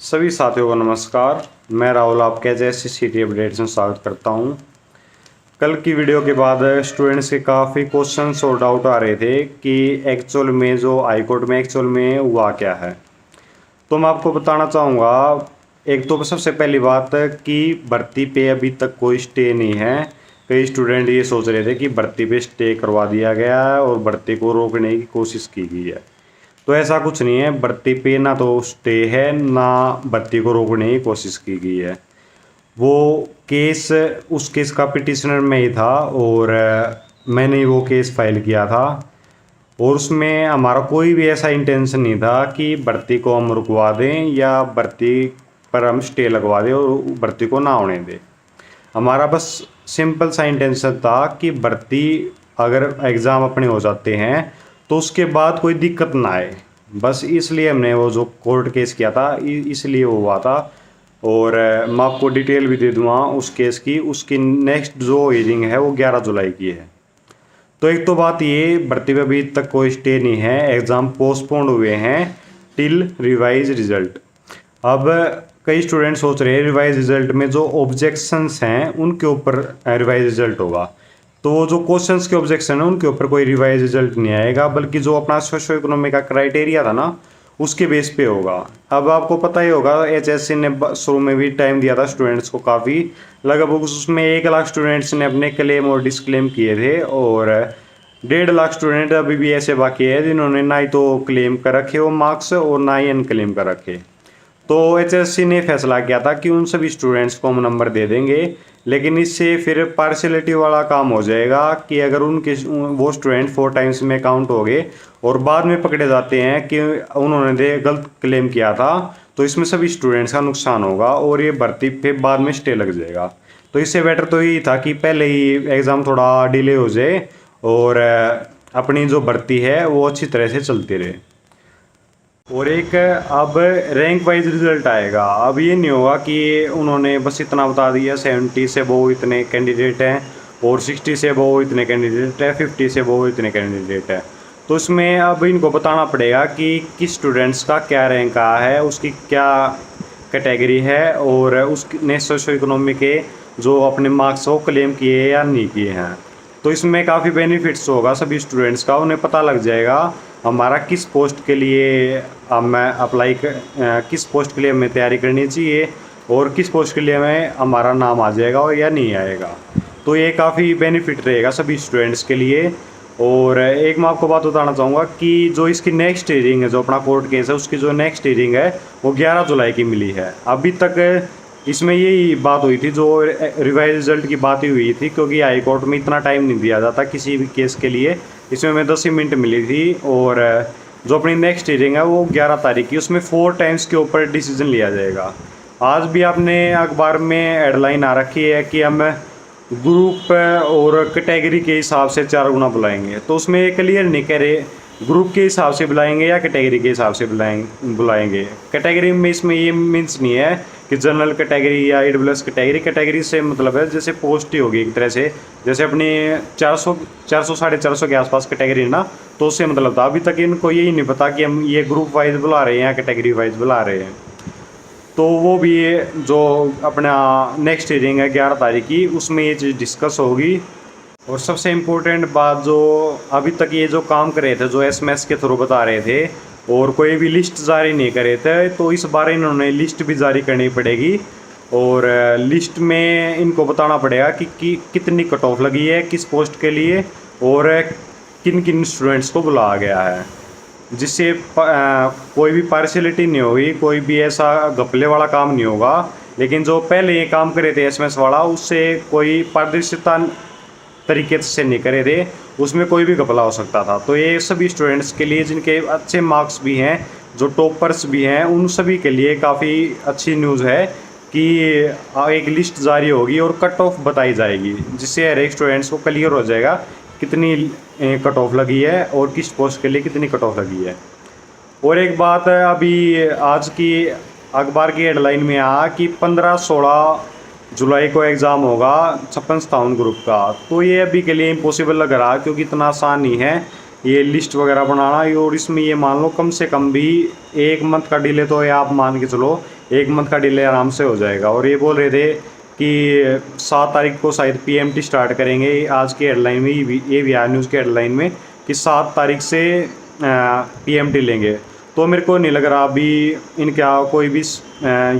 सभी साथियों को नमस्कार। मैं राहुल आपके एचएससी अपडेट्स में स्वागत करता हूं। कल की वीडियो के बाद स्टूडेंट्स के काफ़ी क्वेश्चंस और डाउट आ रहे थे कि एक्चुअल में जो हाई कोर्ट में एक्चुअल में हुआ क्या है। तो मैं आपको बताना चाहूँगा, एक तो सबसे पहली बात कि भर्ती पे अभी तक कोई स्टे नहीं है। कई स्टूडेंट ये सोच रहे थे कि भर्ती पे स्टे करवा दिया गया है और भर्ती को रोकने की कोशिश की गई है। तो ऐसा कुछ नहीं है। भर्ती पे ना तो स्टे है ना भर्ती को रोकने की कोशिश की गई है। वो केस उस केस का पिटिशनर मैं ही था और मैंने ही वो केस फाइल किया था और उसमें हमारा कोई भी ऐसा इंटेंशन नहीं था कि भर्ती को हम रुकवा दें या भर्ती पर हम स्टे लगवा दें और भर्ती को ना होने दें। हमारा बस सिंपल सा इंटेंशन था कि भर्ती अगर एग्ज़ाम अपने हो जाते हैं तो उसके बाद कोई दिक्कत ना आए। बस इसलिए हमने वो जो कोर्ट केस किया था इसलिए वो हुआ था। और मैं आपको डिटेल भी दे दूँगा उस केस की। उसकी नेक्स्ट जो हियरिंग है वो 11 जुलाई की है। तो एक तो बात ये, भर्ती पे अभी तक कोई स्टे नहीं है, एग्ज़ाम पोस्टपोन्ड हुए हैं टिल रिवाइज रिजल्ट। अब कई स्टूडेंट सोच रहे हैं रिवाइज रिजल्ट में जो ऑब्जेक्शंस हैं उनके ऊपर रिवाइज रिजल्ट होगा। तो वो जो क्वेश्चंस के ऑब्जेक्शन है उनके ऊपर कोई रिवाइज रिजल्ट नहीं आएगा, बल्कि जो अपना सोशो इकोनॉमिक का क्राइटेरिया था ना उसके बेस पे होगा। अब आपको पता ही होगा एचएससी ने शुरू में भी टाइम दिया था स्टूडेंट्स को काफ़ी, लगभग उसमें 1 लाख स्टूडेंट्स ने अपने क्लेम और डिसक्लेम किए थे और 1.5 लाख स्टूडेंट अभी भी ऐसे बाकी है जिन्होंने ना ही तो क्लेम कर रखे वो मार्क्स और ना ही अनक्लेम कर रखे। तो एचएससी ने फैसला किया था कि उन सभी स्टूडेंट्स को हम नंबर दे देंगे, लेकिन इससे फिर पार्शलिटी वाला काम हो जाएगा कि अगर उनके वो स्टूडेंट 4 टाइम्स में काउंट हो गए और बाद में पकड़े जाते हैं कि उन्होंने गलत क्लेम किया था, तो इसमें सभी स्टूडेंट्स का नुकसान होगा और ये भर्ती पे बाद में स्टे लग जाएगा। तो इससे बेटर तो यही था कि पहले ही एग्ज़ाम थोड़ा डिले हो जाए और अपनी जो भर्ती है वो अच्छी तरह से चलती रहे। और एक अब रैंक वाइज रिजल्ट आएगा। अब ये नहीं होगा कि उन्होंने बस इतना बता दिया 70 से वो इतने कैंडिडेट हैं और 60 से वो इतने कैंडिडेट है, 50 से वो इतने कैंडिडेट है। तो इसमें अब इनको बताना पड़ेगा कि किस स्टूडेंट्स का क्या रैंक आया है, उसकी क्या कैटेगरी है और उसने सोशो इकोनॉमी के जो अपने मार्क्स वो क्लेम किए या नहीं किए हैं। तो इसमें काफ़ी बेनिफिट्स होगा सभी स्टूडेंट्स का। उन्हें पता लग जाएगा हमारा किस पोस्ट के लिए हमें किस पोस्ट के लिए हमें तैयारी करनी चाहिए और किस पोस्ट के लिए हमें हमारा नाम आ जाएगा और या नहीं आएगा। तो ये काफ़ी बेनिफिट रहेगा सभी स्टूडेंट्स के लिए। और एक मैं आपको बात बताना चाहूँगा कि जो इसकी नेक्स्ट हियरिंग है, जो अपना कोर्ट केस है, उसकी जो नेक्स्ट हियरिंग है वो 11 जुलाई की मिली है। अभी तक इसमें यही बात हुई थी, जो रिवाइज रिजल्ट की बात ही हुई थी, क्योंकि हाई कोर्ट में इतना टाइम नहीं दिया जाता किसी भी केस के लिए। इसमें मैं 10 ही मिनट मिली थी और जो अपनी नेक्स्ट हियरिंग है वो 11 तारीख की, उसमें 4 टाइम्स के ऊपर डिसीजन लिया जाएगा। आज भी आपने अखबार में हेडलाइन आ रखी है कि हम ग्रुप और कैटेगरी के हिसाब से 4 गुना बुलाएंगे। तो उसमें क्लियर नहीं कह रहे ग्रुप के हिसाब से बुलाएंगे या कैटेगरी के हिसाब से बुलाएंगे। कैटेगरी में इसमें ये मीन्स नहीं है कि जनरल कैटेगरी या ईडब्ल्यूएस कैटेगरी। कैटेगरी से मतलब है जैसे पोस्ट ही होगी एक तरह से, जैसे अपनी 400 साढ़े 400 के आसपास कैटेगरी ना, तो उससे मतलब था। अभी तक इनको यही नहीं पता कि हम ये ग्रुप वाइज बुला रहे हैं या कैटेगरी वाइज बुला रहे हैं। तो वो भी जो अपना नेक्स्ट हियरिंग है 11 तारीख की, उसमें ये चीज़ डिस्कस होगी। और सबसे इम्पोर्टेंट बात, जो अभी तक ये जो काम कर रहे थे, जो एसएमएस के थ्रू बता रहे थे और कोई भी लिस्ट जारी नहीं कर रहे थे, तो इस बार इन्होंने लिस्ट भी जारी करनी पड़ेगी। और लिस्ट में इनको बताना पड़ेगा कि कितनी कट ऑफ लगी है किस पोस्ट के लिए और किन किन स्टूडेंट्स को बुलाया गया है, जिससे कोई भी पार्शलिटी नहीं होगी, कोई भी ऐसा घपले वाला काम नहीं होगा। लेकिन जो पहले ये काम करे थे एसएमएस वाला, उससे कोई पारदर्शिता तरीके से नहीं करे थे, उसमें कोई भी घपला हो सकता था। तो ये सभी स्टूडेंट्स के लिए जिनके अच्छे मार्क्स भी हैं, जो टॉपर्स भी हैं, उन सभी के लिए काफ़ी अच्छी न्यूज़ है कि एक लिस्ट जारी होगी और कट ऑफ बताई जाएगी, जिससे हर एक स्टूडेंट्स को क्लियर हो जाएगा कितनी कट ऑफ लगी है और किस पोस्ट के लिए कितनी कट ऑफ लगी है। और एक बात है, अभी आज की अखबार की हेडलाइन में आया कि 15-16 जुलाई को एग्ज़ाम होगा 56 ग्रुप का। तो ये अभी के लिए इम्पॉसिबल लग रहा है, क्योंकि इतना आसान नहीं है ये लिस्ट वगैरह बनाना, और इसमें ये मान लो कम से कम भी 1 मंथ का डिले तो ये आप मान के चलो 1 मंथ का डिले आराम से हो जाएगा। और ये बोल रहे थे कि 7 तारीख को शायद पीएमटी स्टार्ट करेंगे। आज की हेडलाइन में ये भी आया न्यूज़ की हेडलाइन में कि 7 तारीख से पीएमटी लेंगे। तो मेरे को नहीं लग रहा अभी इनका कोई भी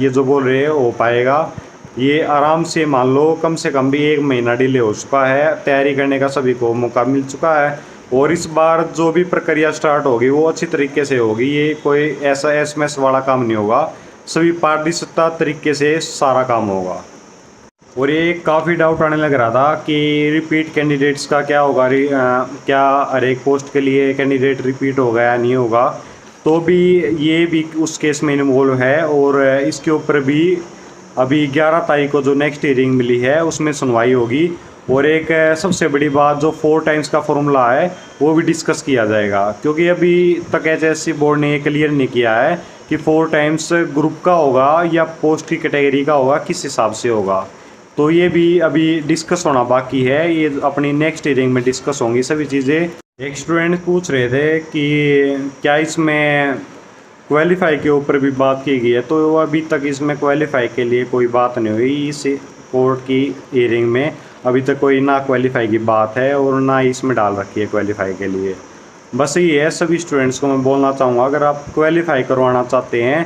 ये जो बोल रहे हैं हो पाएगा। ये आराम से मान लो कम से कम भी 1 महीना डिले हो चुका है, तैयारी करने का सभी को मौका मिल चुका है। और इस बार जो भी प्रक्रिया स्टार्ट होगी वो अच्छी तरीके से होगी। ये कोई ऐसा एसएमएस वाला काम नहीं होगा, सभी पारदर्शिता तरीके से सारा काम होगा। और ये काफ़ी डाउट आने लग रहा था कि रिपीट कैंडिडेट्स का क्या होगा, क्या हर एक पोस्ट के लिए कैंडिडेट रिपीट होगा या नहीं होगा। तो भी ये भी उस केस में इन्वॉल्व है, और इसके ऊपर भी अभी 11 तारीख को जो नेक्स्ट हियरिंग मिली है उसमें सुनवाई होगी। और एक सबसे बड़ी बात जो 4 टाइम्स का फॉर्मूला है वो भी डिस्कस किया जाएगा, क्योंकि अभी तक एचएससी बोर्ड ने ये क्लियर नहीं किया है कि 4 टाइम्स ग्रुप का होगा या पोस्ट की कैटेगरी का होगा, किस हिसाब से होगा। तो ये भी अभी डिस्कस होना बाकी है, ये अपनी नेक्स्ट हियरिंग में डिस्कस होंगी सभी चीज़ें। एक स्टूडेंट पूछ रहे थे कि क्या इसमें क्वालिफाई के ऊपर भी बात की गई है, तो अभी तक इसमें क्वालिफाई के लिए कोई बात नहीं हुई। इस कोर्ट की हियरिंग में अभी तक कोई ना क्वालिफाई की बात है और ना इसमें डाल रखी है क्वालिफाई के लिए। बस ये है, सभी स्टूडेंट्स को मैं बोलना चाहूँगा अगर आप क्वालिफाई करवाना चाहते हैं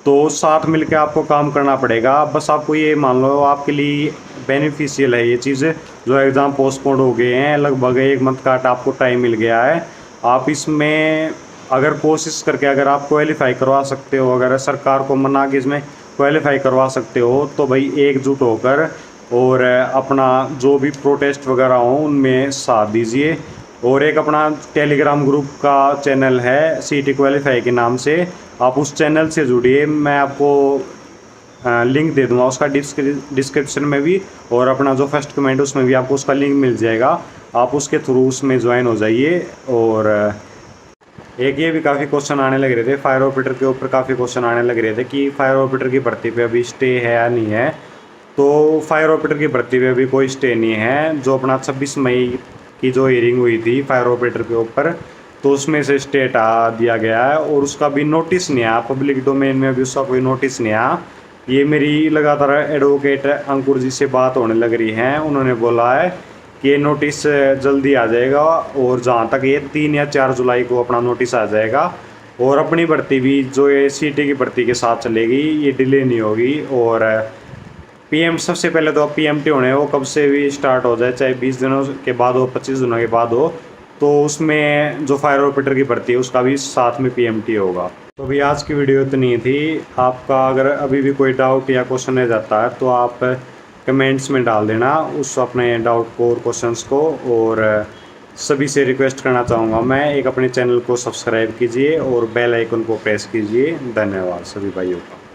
तो साथ मिलकर आपको काम करना पड़ेगा। बस आपको ये मान लो आपके लिए बेनिफिशियल है ये चीज़। जो एग्ज़ाम पोस्टपोन हो गए हैं, लगभग 1 मंथ का आपको टाइम मिल गया है। आप इसमें अगर कोशिश करके अगर आप क्वालिफाई करवा सकते हो, अगर सरकार को मना के इसमें क्वालिफाई करवा सकते हो तो भाई एकजुट होकर और अपना जो भी प्रोटेस्ट वगैरह हो उनमें साथ दीजिए। और एक अपना टेलीग्राम ग्रुप का चैनल है सीटी क्वालिफाई के नाम से, आप उस चैनल से जुड़िए। मैं आपको लिंक दे दूंगा उसका डिस्क्रिप्शन में भी, और अपना जो फर्स्ट कमेंट उसमें भी आपको उसका लिंक मिल जाएगा। आप उसके थ्रू उसमें ज्वाइन हो जाइए। और एक ये भी काफ़ी क्वेश्चन आने लग रहे थे फायर ऑपरेटर के ऊपर, काफ़ी क्वेश्चन आने लग रहे थे कि फायर ऑपरेटर की भर्ती पे अभी स्टे है या नहीं है। तो फायर ऑपरेटर की भर्ती पे अभी कोई स्टे नहीं है। जो अपना 26 मई की जो हियरिंग हुई थी फायर ऑपरेटर के ऊपर, तो उसमें से स्टे हटा दिया गया है और उसका भी नोटिस नहीं आया, पब्लिक डोमेन में भी उसका कोई नोटिस नहीं आया। ये मेरी लगातार एडवोकेट अंकुर जी से बात होने लग रही है, उन्होंने बोला है कि ये नोटिस जल्दी आ जाएगा, और जहाँ तक ये 3 या 4 जुलाई को अपना नोटिस आ जाएगा। और अपनी भर्ती भी जो ये सीटी की भर्ती के साथ चलेगी, ये डिले नहीं होगी। और पीएम सबसे पहले तो अब पीएमटी होने वो कब से भी स्टार्ट हो जाए, चाहे 20 दिनों के बाद हो, 25 दिनों के बाद हो, तो उसमें जो फायर ऑपरेटर की भर्ती है उसका भी साथ में पीएमटी होगा। तो अभी आज की वीडियो इतनी थी। आपका अगर अभी भी कोई डाउट या क्वेश्चन रह जाता है तो आप कमेंट्स में डाल देना उस अपने डाउट को और क्वेश्चंस को। और सभी से रिक्वेस्ट करना चाहूँगा मैं, एक अपने चैनल को सब्सक्राइब कीजिए और बेल आइकन को प्रेस कीजिए। धन्यवाद सभी भाइयों का।